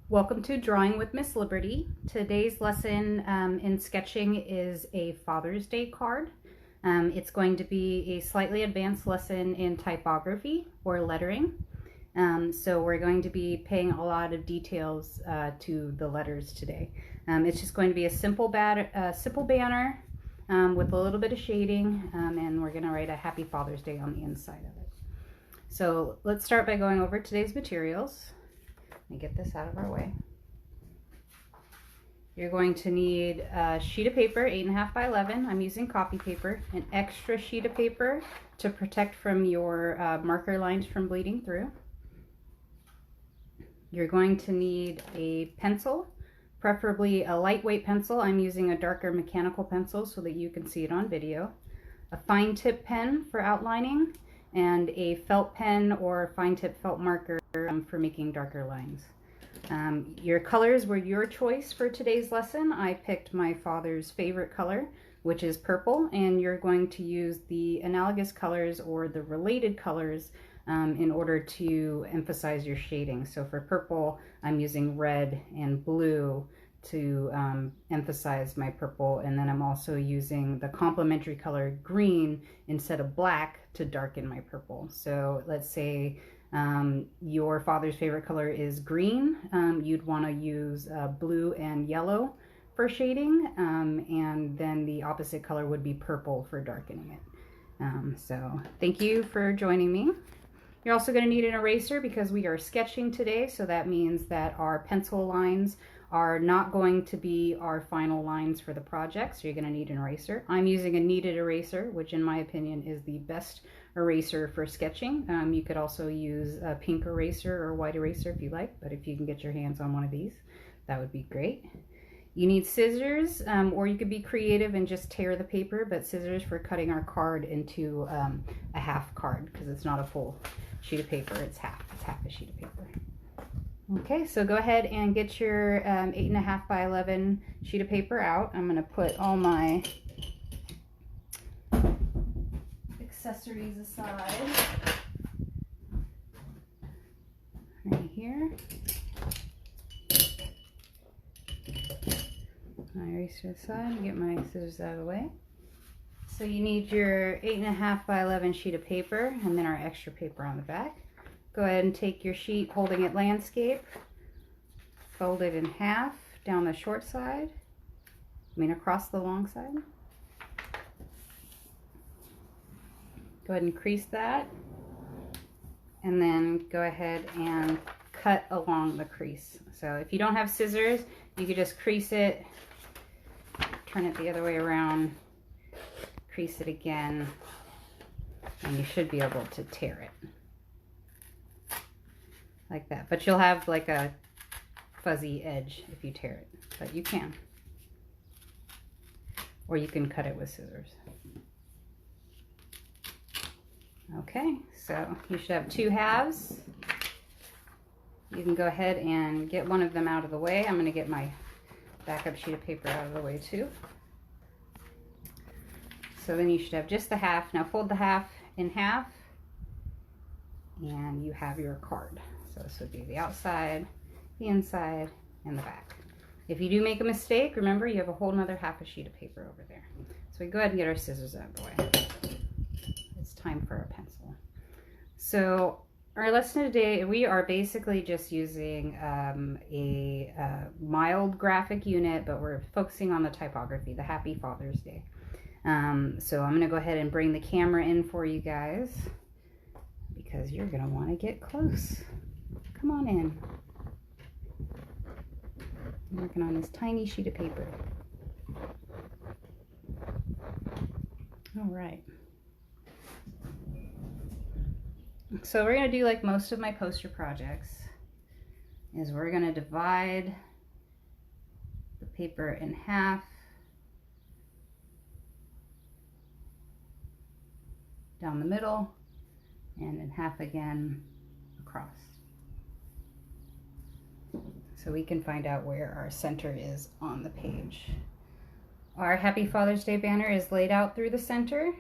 Welcome to Drawing with Miss Liberty. Today's lesson in sketching is a Father's Day card. It's going to be a slightly advanced lesson in typography or lettering. So we're going to be paying a lot of details to the letters today. It's just going to be a simple banner with a little bit of shading, and we're going to write a Happy Father's Day on the inside of it. So let's start by going over today's materials. Let me get this out of our way. You're going to need a sheet of paper, 8.5 by 11. I'm using copy paper. An extra sheet of paper to protect from your marker lines from bleeding through. You're going to need a pencil, preferably a lightweight pencil. I'm using a darker mechanical pencil so that you can see it on video. A fine tip pen for outlining, and a felt pen or fine tip felt marker for making darker lines. Your colors were your choice for today's lesson. I picked my father's favorite color, which is purple, and you're going to use the analogous colors or the related colors in order to emphasize your shading. So for purple, I'm using red and blue to emphasize my purple, and then I'm also using the complementary color green instead of black to darken my purple. So let's say your father's favorite color is green. You'd want to use blue and yellow for shading, and then the opposite color would be purple for darkening it. So thank you for joining me. You're also going to need an eraser because we are sketching today, so that means that our pencil lines are not going to be our final lines for the project, so you're going to need an eraser. I'm using a kneaded eraser, which in my opinion is the best eraser for sketching. You could also use a pink eraser or white eraser if you like, but if you can get your hands on one of these, that would be great. You need scissors, or you could be creative and just tear the paper, but scissors for cutting our card into a half card, because it's not a full sheet of paper, it's half a sheet of paper. Okay, so go ahead and get your 8.5 by 11 sheet of paper out. I'm going to put all my accessories aside right here. My eraser aside and get my scissors out of the way. So you need your 8.5 by 11 sheet of paper and then our extra paper on the back. Go ahead and take your sheet holding it landscape, fold it in half down the short side, across the long side. Go ahead and crease that, and then go ahead and cut along the crease. So if you don't have scissors, you could just crease it, turn it the other way around, crease it again, and you should be able to tear it. Like that, but you'll have like a fuzzy edge if you tear it, but you can. Or you can cut it with scissors. Okay, so you should have two halves. You can go ahead and get one of them out of the way. I'm going to get my backup sheet of paper out of the way too. So then you should have just the half. Now fold the half in half, and you have your card. So this would be the outside, the inside, and the back. If you do make a mistake, remember you have a whole nother half a sheet of paper over there. So we go ahead and get our scissors out of the way. It's time for a pencil. So our lesson today, we are basically just using a mild graphic unit, but we're focusing on the typography, the Happy Father's Day. So I'm gonna go ahead and bring the camera in for you guys because you're gonna wanna get close. Come on in. I'm working on this tiny sheet of paper. All right. So we're going to do like most of my poster projects, is we're going to divide the paper in half, down the middle, and in half again across. So we can find out where our center is on the page. Our Happy Father's Day banner is laid out through the center.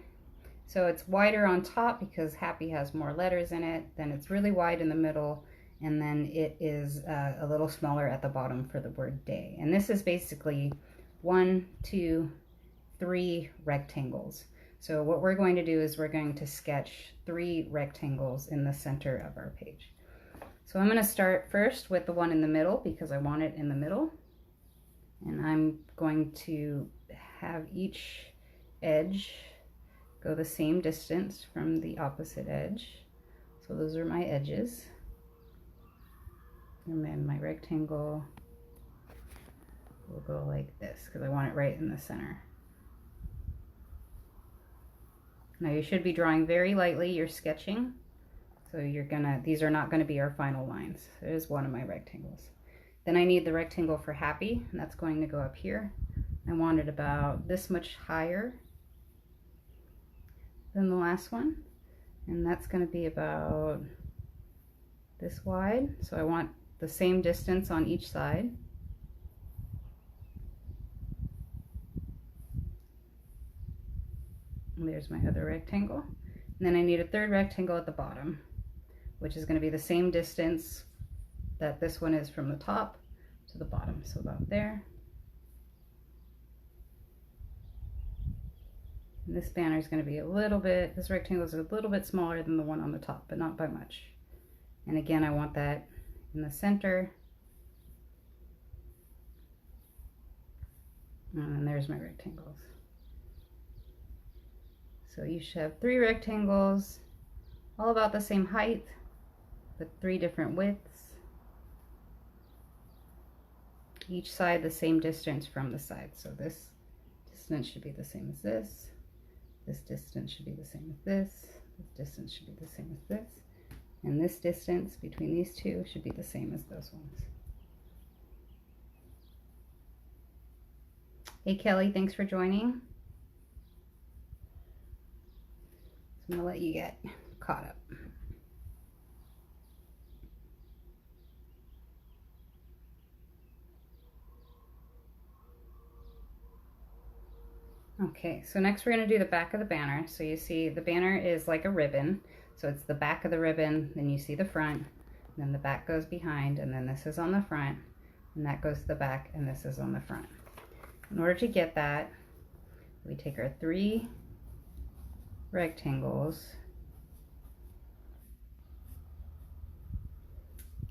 So it's wider on top because Happy has more letters in it. Then it's really wide in the middle and then it is a little smaller at the bottom for the word day. And this is basically 1, 2, 3 rectangles. So what we're going to do is we're going to sketch 3 rectangles in the center of our page. So I'm going to start first with the one in the middle because I want it in the middle. And I'm going to have each edge go the same distance from the opposite edge. So those are my edges. And then my rectangle will go like this because I want it right in the center. Now you should be drawing very lightly, you're sketching. So these are not gonna be our final lines. It is one of my rectangles. Then I need the rectangle for happy, and that's going to go up here. I want it about this much higher than the last one. And that's gonna be about this wide. So I want the same distance on each side. And there's my other rectangle. And then I need a third rectangle at the bottom, which is going to be the same distance that this one is from the top to the bottom. So about there. And this banner is going to be this rectangle is a little bit smaller than the one on the top, but not by much. And again, I want that in the center. And then there's my rectangles. So you should have 3 rectangles, all about the same height, with 3 different widths. Each side the same distance from the side. So this distance should be the same as this. This distance should be the same as this. This distance should be the same as this. And this distance between these two should be the same as those ones. Hey Kelly, thanks for joining. I'm gonna let you get caught up. Okay, so next we're gonna do the back of the banner. So you see the banner is like a ribbon. So it's the back of the ribbon, then you see the front, then the back goes behind, and then this is on the front, and that goes to the back, and this is on the front. In order to get that, we take our 3 rectangles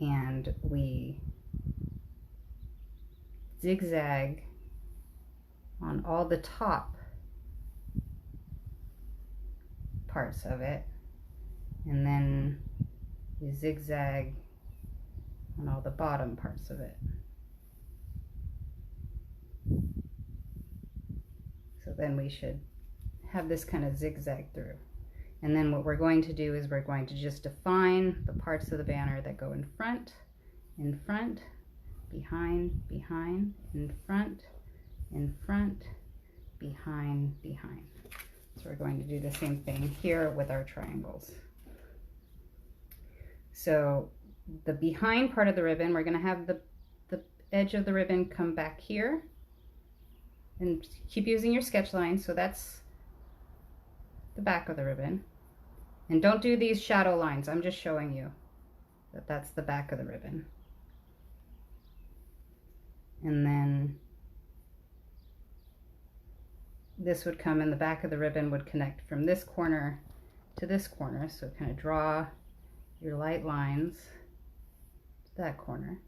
and we zigzag on all the top parts of it, and then we zigzag on all the bottom parts of it. So then we should have this kind of zigzag through. And then what we're going to do is we're going to just define the parts of the banner that go in front, behind, behind, in front, behind, behind. So we're going to do the same thing here with our triangles. So the behind part of the ribbon, we're going to have the edge of the ribbon come back here, and keep using your sketch line. So that's the back of the ribbon. And don't do these shadow lines. I'm just showing you that that's the back of the ribbon. And then this would come in the back of the ribbon, would connect from this corner to this corner. So kind of draw your light lines to that corner.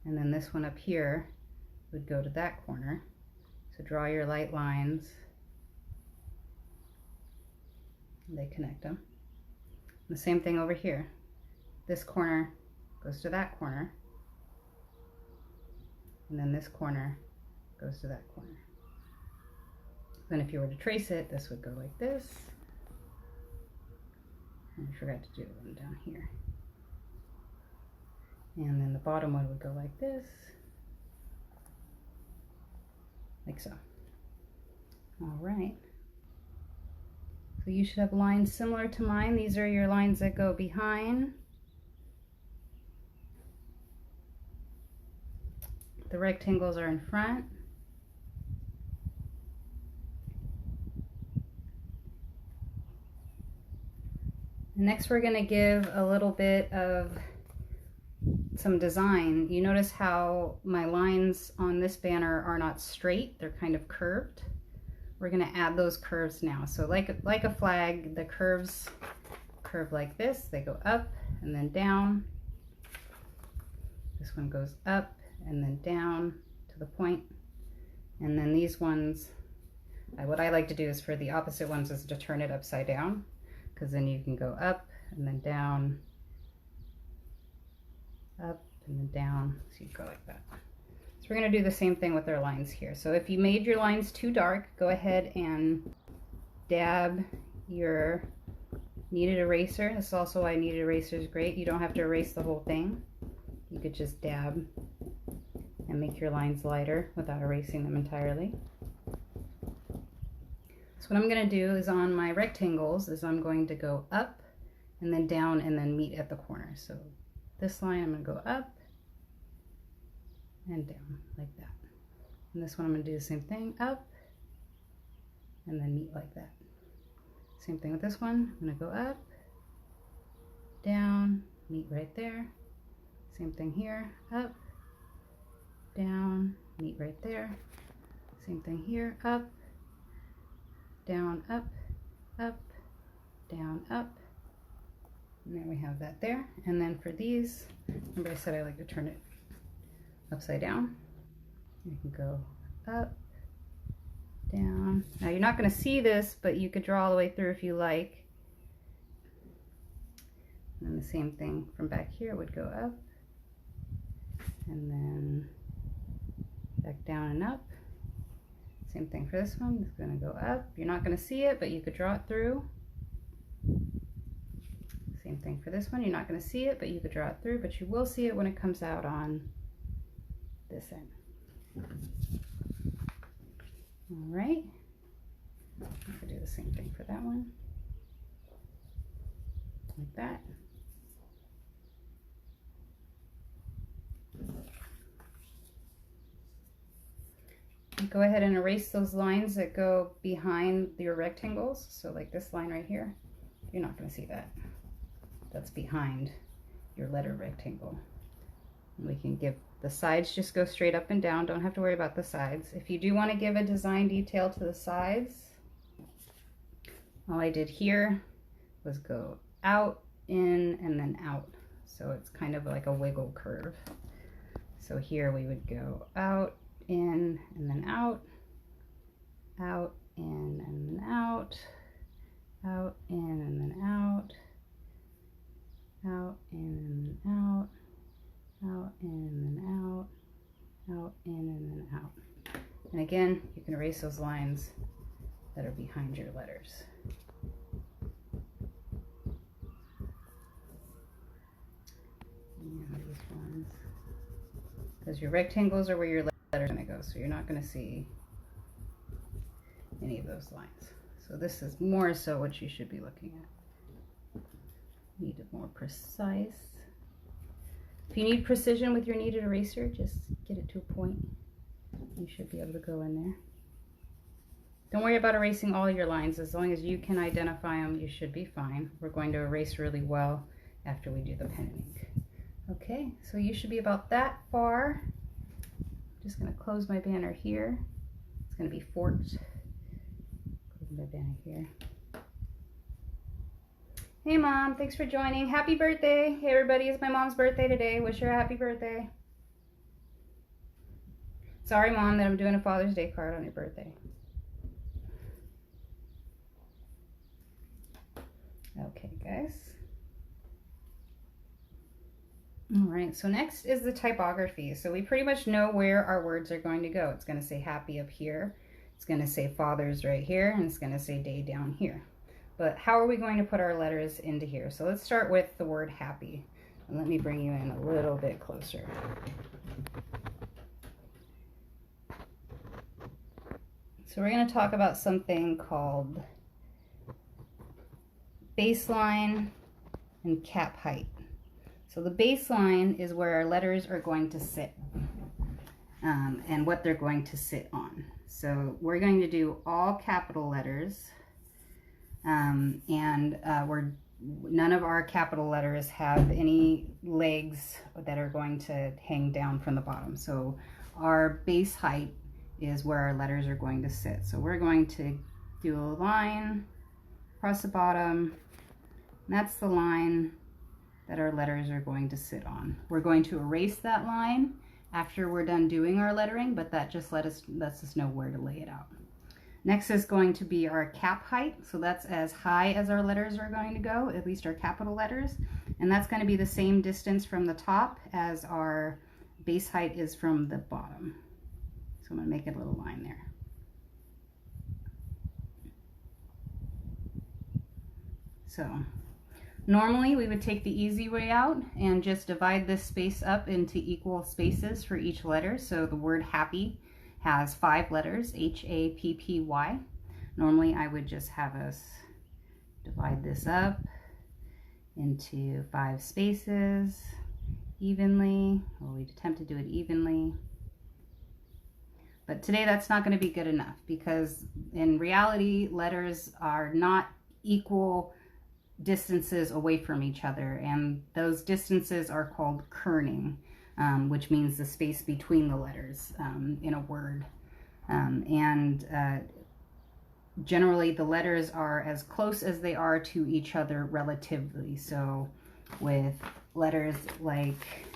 And then this one up here would go to that corner. So draw your light lines. They connect them. And the same thing over here. This corner goes to that corner. And then this corner goes to that corner. Then if you were to trace it, this would go like this. And I forgot to do one down here. And then the bottom one would go like this. Like so. All right. So you should have lines similar to mine. These are your lines that go behind. The rectangles are in front. Next we're going to give a little bit of some design, you notice how my lines on this banner are not straight, they're kind of curved. We're going to add those curves now. So like a flag, the curves curve like this. They go up and then down. This one goes up and then down to the point. And then these ones, what I like to do is for the opposite ones is to turn it upside down, because then you can go up and then down, up and then down. So you go like that. So we're going to do the same thing with our lines here. So if you made your lines too dark, go ahead and dab your kneaded eraser. This is also why kneaded eraser is great. You don't have to erase the whole thing. You could just dab and make your lines lighter without erasing them entirely. So what I'm going to do is on my rectangles is I'm going to go up and then down and then meet at the corner. So this line I'm going to go up and down like that. And this one I'm going to do the same thing, up and then meet like that. Same thing with this one. I'm going to go up, down, meet right there. Same thing here, up, down, meet right there. Same thing here, up, down, up, down, up. And there we have that there. And then for these, remember I said I like to turn it upside down. You can go up, down. Now you're not going to see this, but you could draw all the way through if you like. And then the same thing from back here would go up, and then back down and up. Same thing for this one. It's going to go up. You're not going to see it, but you could draw it through. Same thing for this one. You're not going to see it, but you could draw it through, but you will see it when it comes out on this end. All right. I could do the same thing for that one. Like that. Go ahead and erase those lines that go behind your rectangles. So like this line right here, you're not going to see that. That's behind your letter rectangle. And we can give the sides, just go straight up and down. Don't have to worry about the sides. If you do want to give a design detail to the sides, all I did here was go out, in, and then out. So it's kind of like a wiggle curve. So here we would go out, in, and then out, out, in, and then out, out, in, and then out, out, in, and then out, out, in, and then out, out, in, and then out. And again, you can erase those lines that are behind your letters. These ones, because your rectangles are where your letters are going to go, so you're not going to see any of those lines. So this is more so what you should be looking at. Need it more precise. If you need precision with your kneaded eraser, just get it to a point. You should be able to go in there. Don't worry about erasing all your lines. As long as you can identify them, you should be fine. We're going to erase really well after we do the pen and ink. Okay, so you should be about that far. Just going to close my banner here. It's going to be forked. Close my banner here. Hey Mom, thanks for joining. Happy birthday. Hey everybody, it's my mom's birthday today. Wish her a happy birthday. Sorry Mom that I'm doing a Father's Day card on your birthday. Okay guys. All right, so next is the typography. So we pretty much know where our words are going to go. It's going to say happy up here. It's going to say Father's right here, and it's going to say day down here. But how are we going to put our letters into here? So let's start with the word happy. And let me bring you in a little bit closer. So we're going to talk about something called baseline and cap height. So the baseline is where our letters are going to sit and what they're going to sit on. So we're going to do all capital letters, and we're none of our capital letters have any legs that are going to hang down from the bottom. So our base height is where our letters are going to sit. So we're going to do a line across the bottom. And that's the line that our letters are going to sit on. We're going to erase that line after we're done doing our lettering, but that just lets us know where to lay it out. Next is going to be our cap height. So that's as high as our letters are going to go, at least our capital letters. And that's going to be the same distance from the top as our base height is from the bottom. So I'm going to make a little line there. So normally we would take the easy way out and just divide this space up into equal spaces for each letter. So the word happy has 5 letters, H-A-P-P-Y. Normally I would just have us divide this up into 5 spaces evenly, or we'd attempt to do it evenly. But today that's not going to be good enough, because in reality letters are not equal distances away from each other, and those distances are called kerning, which means the space between the letters in a word. Generally the letters are as close as they are to each other relatively. So with letters like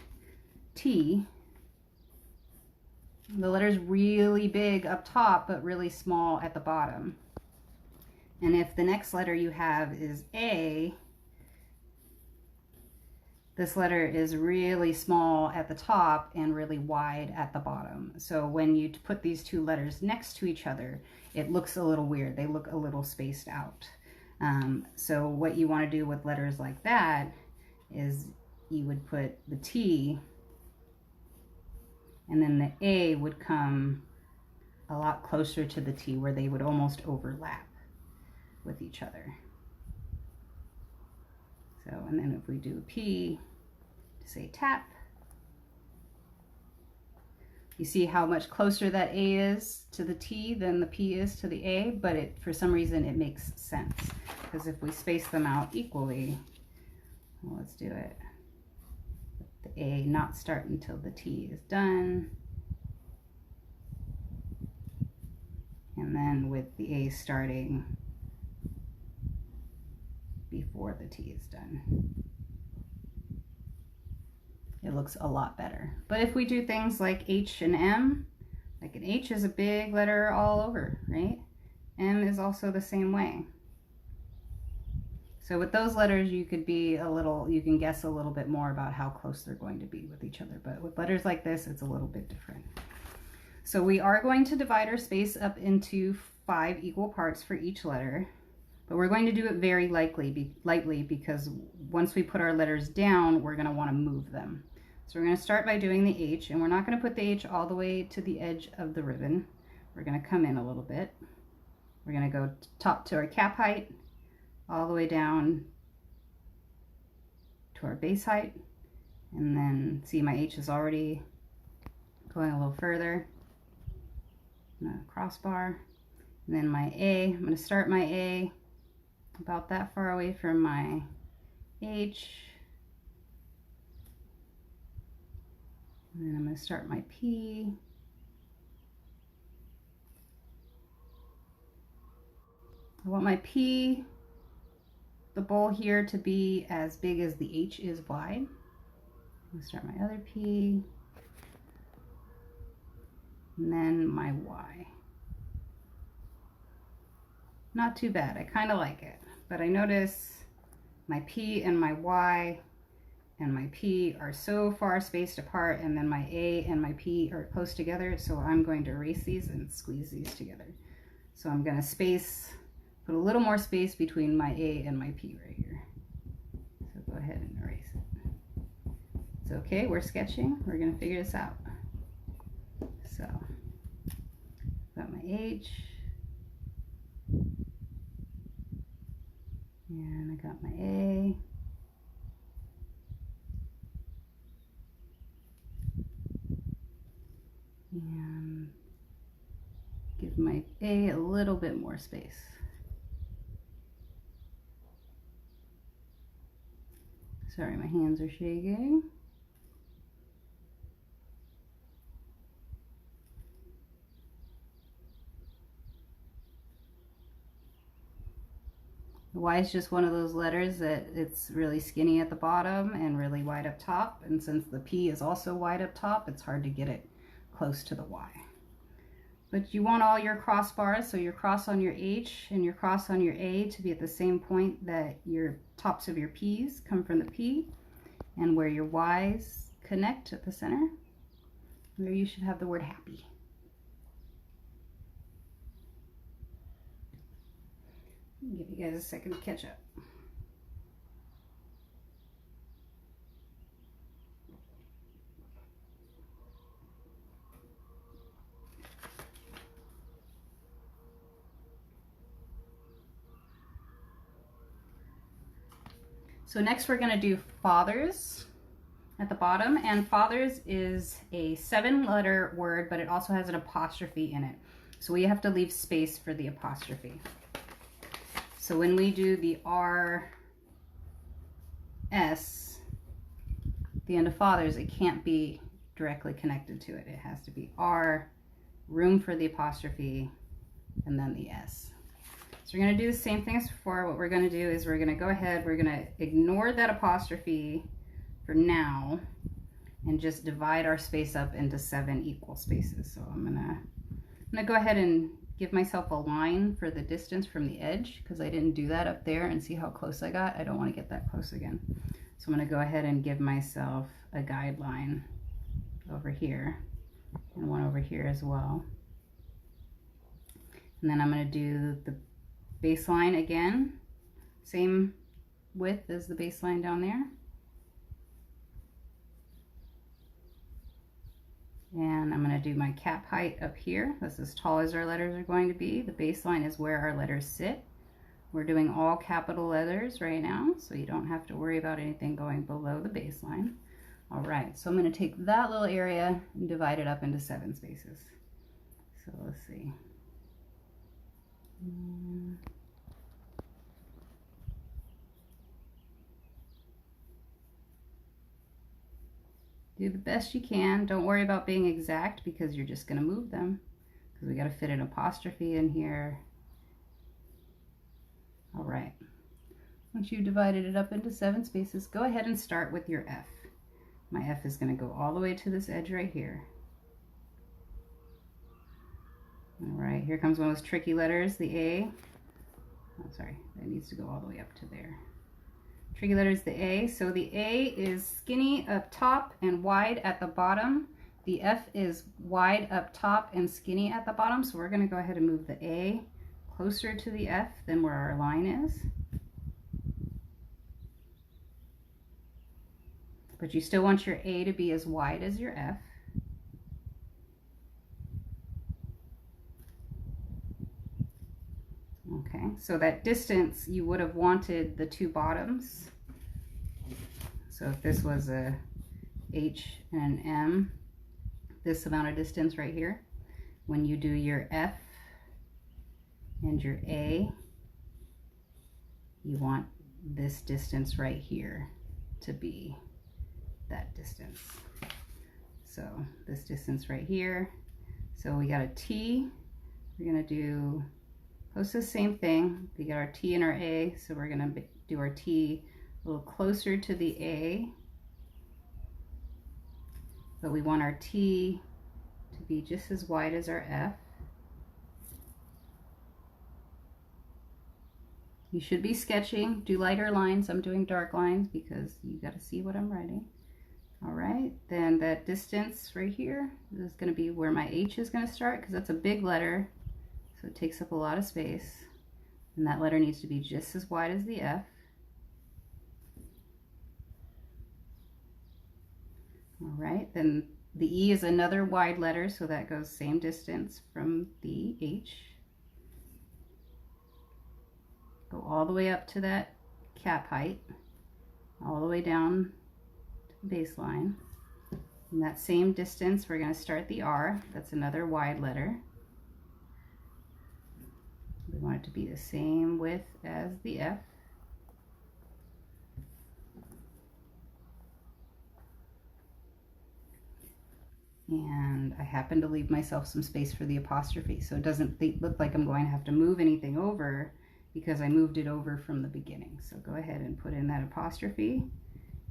T, the letter's really big up top but really small at the bottom. And if the next letter you have is A, this letter is really small at the top and really wide at the bottom. So when you put these two letters next to each other, it looks a little weird. They look a little spaced out. So what you want to do with letters like that is you would put the T, and then the A would come a lot closer to the T, where they would almost overlap with each other. So, and then if we do a P to say tap, you see how much closer that A is to the T than the P is to the A, but for some reason it makes sense, because if we space them out equally, well, let's do it. The A not start until the T is done, and then with the A starting before the T is done. It looks a lot better. But if we do things like H and M, like an H is a big letter all over, right? M is also the same way. So with those letters, you can guess a little bit more about how close they're going to be with each other. But with letters like this, it's a little bit different. So we are going to divide our space up into 5 equal parts for each letter. But we're going to do it very lightly, because once we put our letters down, we're going to want to move them. So we're going to start by doing the H, and we're not going to put the H all the way to the edge of the ribbon. We're going to come in a little bit. We're going to go top to our cap height, all the way down to our base height, and then see my H is already going a little further. Crossbar, and then my A, I'm going to start my A about that far away from my H, and then I'm going to start my P, I want my P, the bowl here, to be as big as the H is wide. I'm going to start my other P, and then my Y. Not too bad, I kind of like it, but I notice my P and my Y and my P are so far spaced apart, and then my A and my P are close together, so I'm going to erase these and squeeze these together. So I'm going to put a little more space between my A and my P right here. So go ahead and erase it. It's okay, we're sketching, we're going to figure this out. So, got my H, and I got my A, and give my A a little bit more space. Sorry, my hands are shaking. The Y is just one of those letters that it's really skinny at the bottom and really wide up top. And since the P is also wide up top, it's hard to get it close to the Y. But you want all your crossbars, so your cross on your H and your cross on your A, to be at the same point that your tops of your P's come from the P, and where your Y's connect at the center, where you should have the word happy. I'll give you guys a second to catch up. So next we're going to do fathers at the bottom, and fathers is a 7-letter word, but it also has an apostrophe in it. So we have to leave space for the apostrophe. So when we do the R, S, the end of fathers, it can't be directly connected to it. It has to be R, room for the apostrophe, and then the S. So we're going to do the same thing as before. What we're going to do is we're going to go ahead, we're going to ignore that apostrophe for now and just divide our space up into 7 equal spaces. So I'm going to go ahead and give myself a line for the distance from the edge, because I didn't do that up there, and see how close I got. I don't want to get that close again. So I'm going to go ahead and give myself a guideline over here and one over here as well. And then I'm going to do the baseline again, same width as the baseline down there. And I'm going to do my cap height up here. That's as tall as our letters are going to be. The baseline is where our letters sit. We're doing all capital letters right now, so you don't have to worry about anything going below the baseline. All right, so I'm going to take that little area and divide it up into 7 spaces. So let's see. Do the best you can. Don't worry about being exact, because you're just going to move them, because we got to fit an apostrophe in here. All right. Once you've divided it up into 7 spaces, go ahead and start with your F. My F is going to go all the way to this edge right here. All right, here comes one of those tricky letters, the A. Oh, sorry, it needs to go all the way up to there. Tricky letter is the A. So the A is skinny up top and wide at the bottom. The F is wide up top and skinny at the bottom. So we're going to go ahead and move the A closer to the F than where our line is. But you still want your A to be as wide as your F. Okay, so that distance, you would have wanted the 2 bottoms. So if this was a H and an M, this amount of distance right here, when you do your F and your A, you want this distance right here to be that distance. So this distance right here. So we got a T. We're going to do close to the same thing. We got our T and our A, so we're going to do our T a little closer to the A, but we want our T to be just as wide as our F. You should be sketching. Do lighter lines. I'm doing dark lines because you got to see what I'm writing. All right, then that distance right here is going to be where my H is going to start, because that's a big letter. So it takes up a lot of space, and that letter needs to be just as wide as the F. All right, then the E is another wide letter, so that goes same distance from the H. Go all the way up to that cap height, all the way down to the baseline. And that same distance, we're going to start the R. That's another wide letter. We want it to be the same width as the F. And I happen to leave myself some space for the apostrophe, so it doesn't look like I'm going to have to move anything over because I moved it over from the beginning. So go ahead and put in that apostrophe,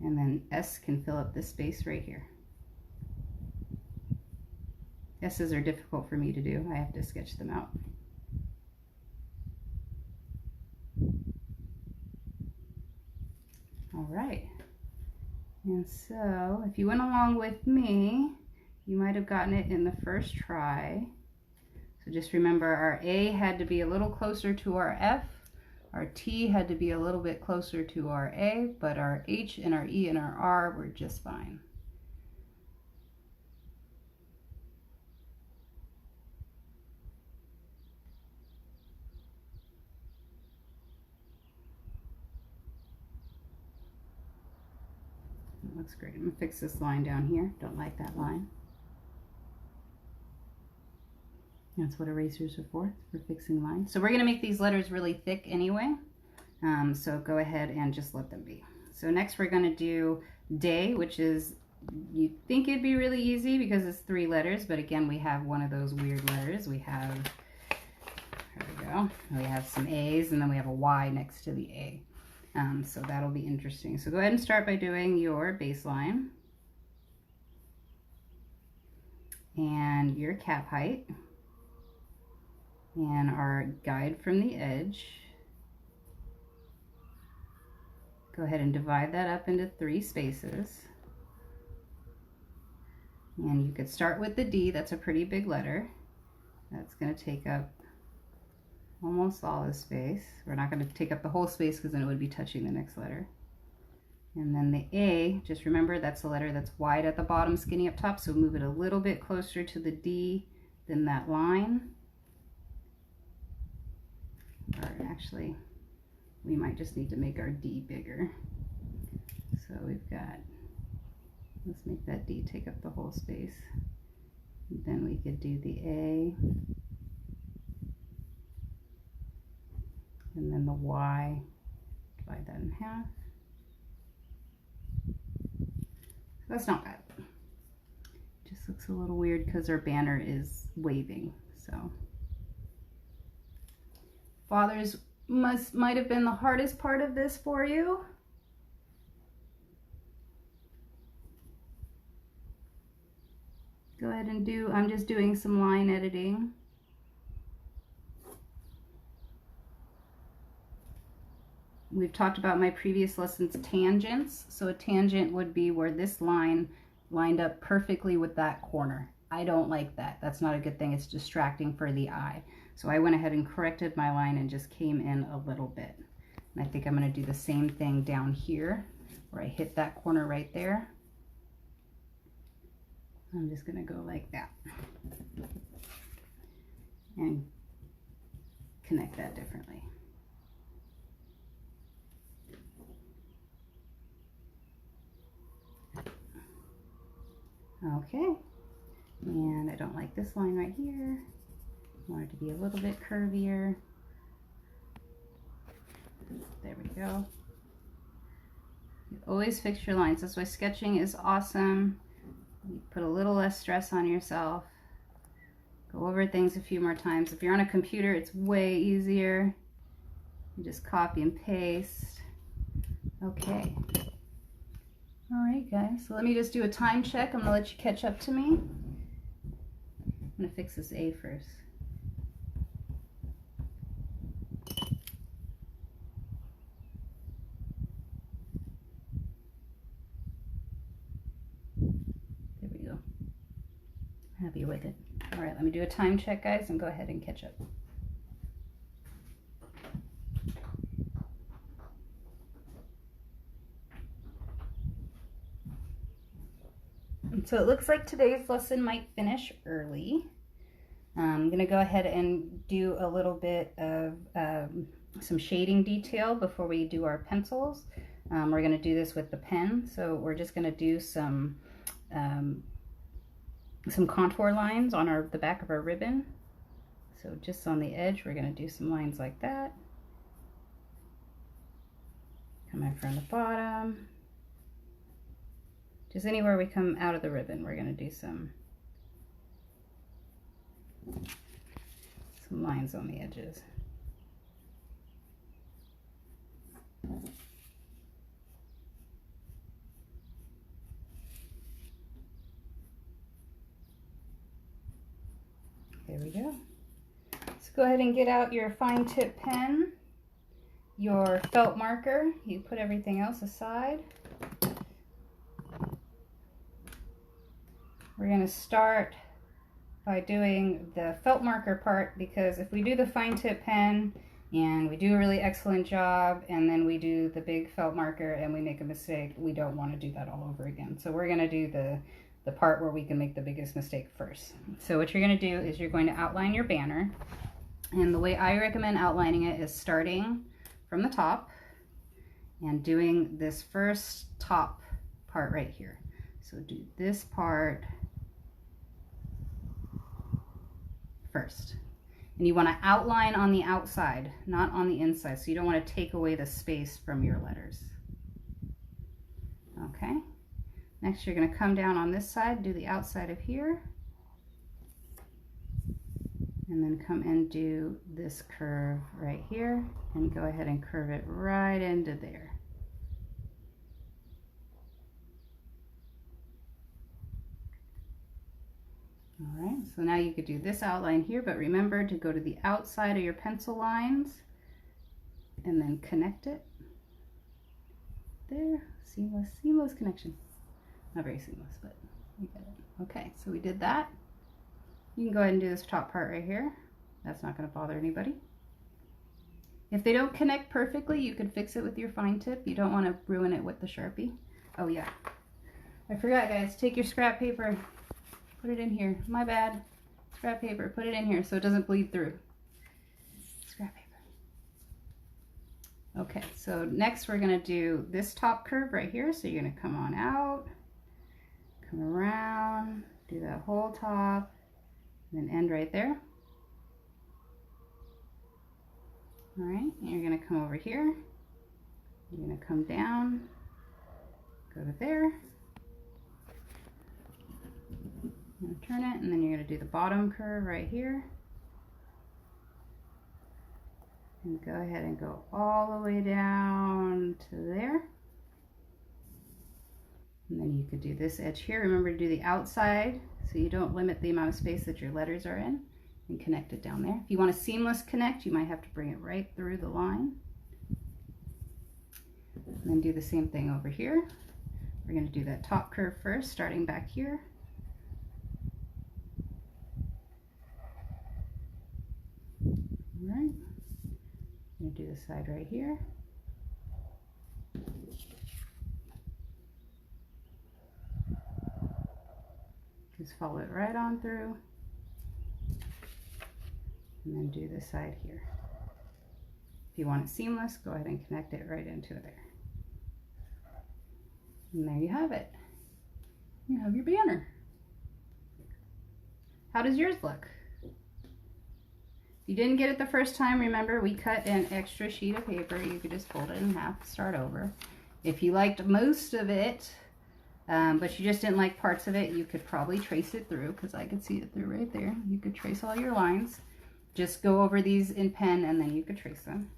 and then S can fill up this space right here. S's are difficult for me to do. I have to sketch them out. All right. And so if you went along with me, you might have gotten it in the first try. So just remember, our A had to be a little closer to our F, our T had to be a little bit closer to our A, but our H and our E and our R were just fine. That looks great. I'm gonna fix this line down here. Don't like that line. That's what erasers are for fixing lines. So we're gonna make these letters really thick anyway. So go ahead and just let them be. So next we're gonna do day, which is, you'd think it'd be really easy because it's 3 letters, but again, we have one of those weird letters. We have, there we go, we have some A's and then we have a Y next to the A. So that'll be interesting. So go ahead and start by doing your baseline and your cap height and our guide from the edge. Go ahead and divide that up into 3 spaces. And you could start with the D. That's a pretty big letter. That's going to take up almost all the space. We're not going to take up the whole space because then it would be touching the next letter. And then the A, just remember that's the letter that's wide at the bottom, skinny up top, so move it a little bit closer to the D than that line. Or actually, we might just need to make our D bigger. So we've got, let's make that D take up the whole space. And then we could do the A. And then the Y, divide that in half. That's not bad. Just looks a little weird because our banner is waving. So fathers might have been the hardest part of this for you. Go ahead and do, I'm just doing some line editing. We've talked about in my previous lessons tangents. So a tangent would be where this line lined up perfectly with that corner. I don't like that. That's not a good thing. It's distracting for the eye. So I went ahead and corrected my line and just came in a little bit. And I think I'm going to do the same thing down here where I hit that corner right there. I'm just going to go like that and connect that differently. Okay, and I don't like this line right here. I want it to be a little bit curvier. There we go. You always fix your lines. That's why sketching is awesome. You put a little less stress on yourself. Go over things a few more times. If you're on a computer, it's way easier. You just copy and paste. Okay. All right, guys, so let me just do a time check. I'm gonna let you catch up to me. I'm gonna fix this A first. There we go. Happy with it. All right, let me do a time check, guys, and go ahead and catch up. So it looks like today's lesson might finish early. I'm going to go ahead and do a little bit of some shading detail before we do our pencils. We're going to do this with the pen, so we're just going to do some contour lines on the back of our ribbon. So just on the edge, we're going to do some lines like that. Come in from the bottom. Just anywhere we come out of the ribbon, we're going to do some some lines on the edges. There we go. So go ahead and get out your fine tip pen, your felt marker. You put everything else aside. We're going to start by doing the felt marker part, because if we do the fine tip pen and we do a really excellent job and then we do the big felt marker and we make a mistake, we don't want to do that all over again. So we're going to do the part where we can make the biggest mistake first. So what you're going to do is you're going to outline your banner. And the way I recommend outlining it is starting from the top and doing this first top part right here. So do this part first. And you want to outline on the outside, not on the inside. So you don't want to take away the space from your letters. Okay. Next, you're going to come down on this side, do the outside of here, and then come and do this curve right here, and go ahead and curve it right into there. All right, so now you could do this outline here, but remember to go to the outside of your pencil lines and then connect it. There, seamless connection. Not very seamless, but you get it. Okay, so we did that. You can go ahead and do this top part right here. That's not going to bother anybody. If they don't connect perfectly, you can fix it with your fine tip. You don't want to ruin it with the Sharpie. Oh yeah, I forgot, guys. Take your scrap paper, put it in here. My bad. Scrap paper, put it in here so it doesn't bleed through. Scrap paper. Okay, so next we're going to do this top curve right here. So you're going to come on out, come around, do that whole top, and then end right there. All right, and you're going to come over here. You're going to come down, go to there, turn it, and then you're going to do the bottom curve right here. And go ahead and go all the way down to there. And then you could do this edge here. Remember to do the outside so you don't limit the amount of space that your letters are in, and connect it down there. If you want a seamless connect, you might have to bring it right through the line. And then do the same thing over here. We're going to do that top curve first, starting back here. All right. I'm going to do the side right here. Just follow it right on through, and then do this side here. If you want it seamless, go ahead and connect it right into there. And there you have it. You have your banner. How does yours look? If you didn't get it the first time, remember we cut an extra sheet of paper. You could just fold it in half, start over. If you liked most of it, but you just didn't like parts of it, you could probably trace it through, because I could see it through right there. You could trace all your lines. Just go over these in pen and then you could trace them.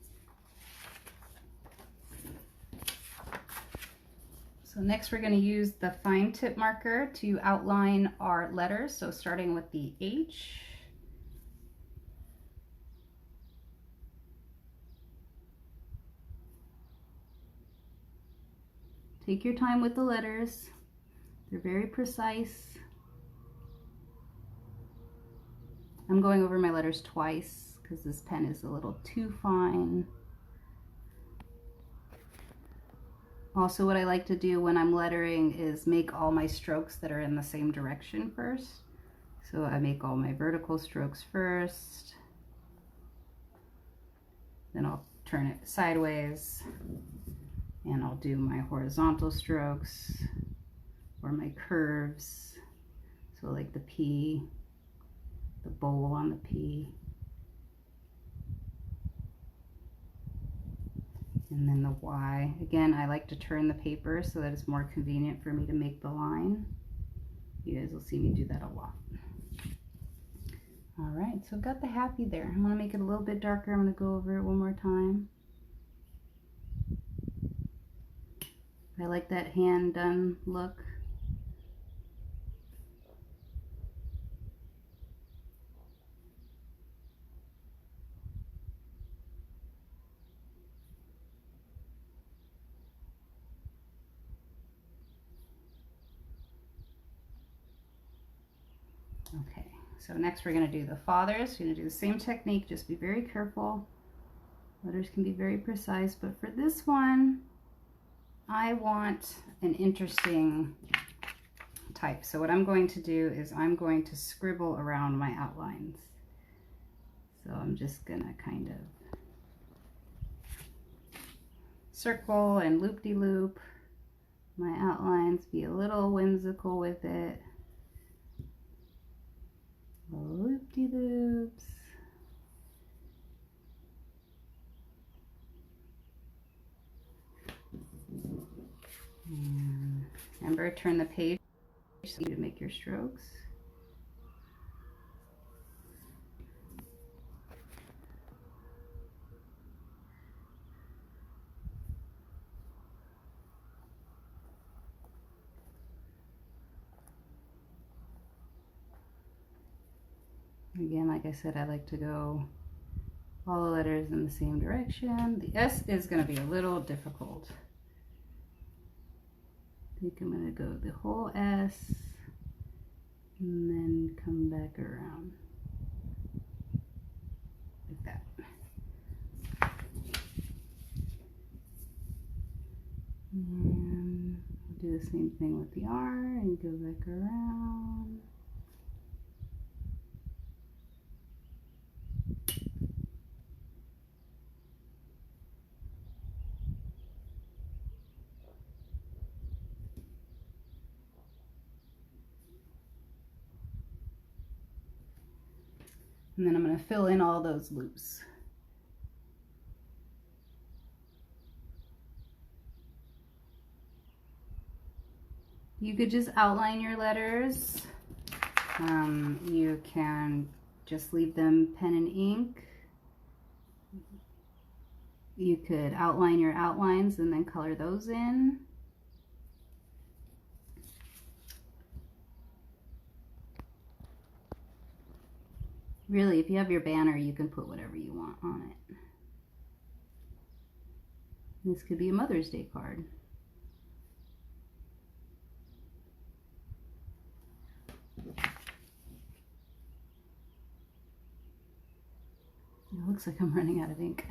So next we're going to use the fine tip marker to outline our letters. So starting with the H. Take your time with the letters. They're very precise. I'm going over my letters twice because this pen is a little too fine. Also, what I like to do when I'm lettering is make all my strokes that are in the same direction first. So I make all my vertical strokes first. Then I'll turn it sideways and I'll do my horizontal strokes or my curves. So like the P, the bowl on the P, and then the Y. Again, I like to turn the paper so that it's more convenient for me to make the line. You guys will see me do that a lot. All right, so I've got the happy there. I'm gonna make it a little bit darker. I'm gonna go over it one more time. I like that hand done look. Okay, so next we're gonna do the fathers. We're gonna do the same technique, just be very careful. Letters can be very precise, but for this one, I want an interesting type. So what I'm going to do is I'm going to scribble around my outlines. So I'm just gonna kind of circle and loop-de-loop my outlines, be a little whimsical with it. Loop-de-loops. And remember, turn the page so you make your strokes. Again, like I said, I like to go all the letters in the same direction. The S is going to be a little difficult. I think I'm going to go the whole S and then come back around like that. And I'll do the same thing with the R and go back around. And then I'm going to fill in all those loops. You could just outline your letters. You can just leave them pen and ink. You could outline your outlines and then color those in. Really, if you have your banner, you can put whatever you want on it. This could be a Mother's Day card. It looks like I'm running out of ink.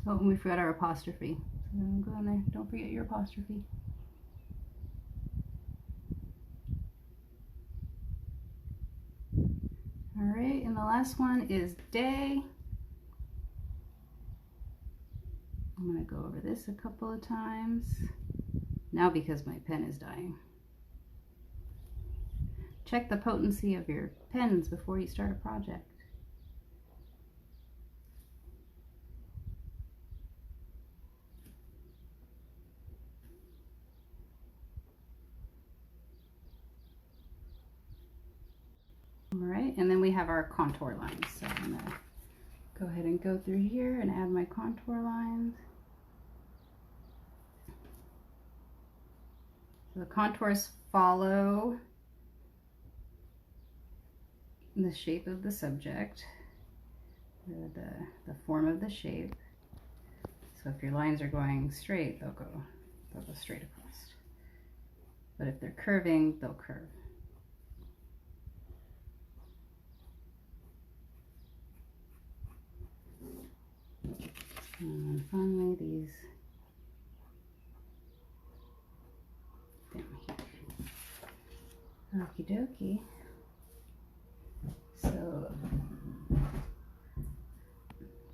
Oh, and we forgot our apostrophe. So go in there. Don't forget your apostrophe. All right, and the last one is day. I'm going to go over this a couple of times. Now because my pen is dying. Check the potency of your pens before you start a project. All right, and then we have our contour lines. So I'm going to go ahead and go through here and add my contour lines. So the contours follow the shape of the subject, the form of the shape. So if your lines are going straight, they'll go straight across. But if they're curving, they'll curve. And finally these down here. Okie dokie. So,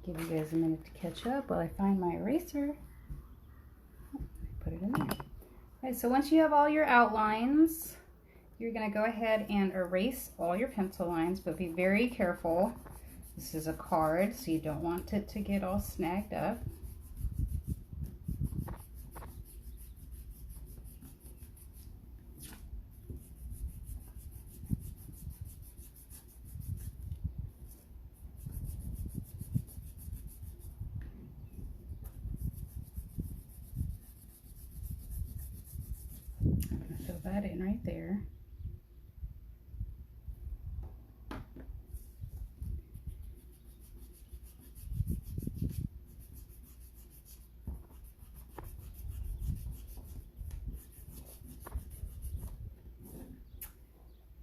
give you guys a minute to catch up while I find my eraser. Put it in there. Okay, so once you have all your outlines, you're going to go ahead and erase all your pencil lines, but be very careful. This is a card, so you don't want it to get all snagged up. I'm going to fill that in right there.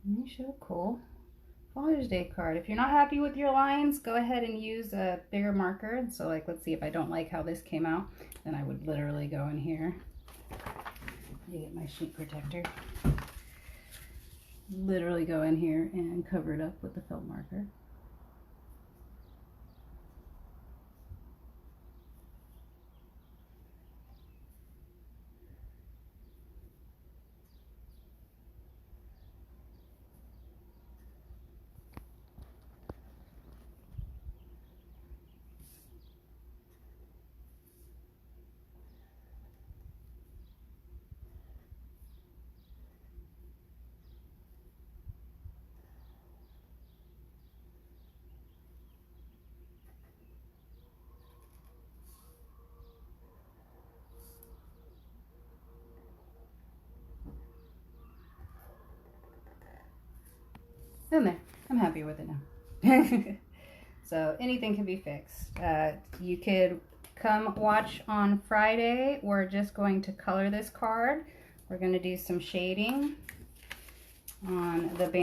You show cool Father's Day card. If you're not happy with your lines, go ahead and use a bigger marker. So like, let's see, if I don't like how this came out, then I would literally go in here. Let me get my sheet protector. Literally go in here and cover it up with the felt marker. In there. I'm happy with it now. So anything can be fixed. You could come watch on Friday. We're just going to color this card. We're going to do some shading on the band.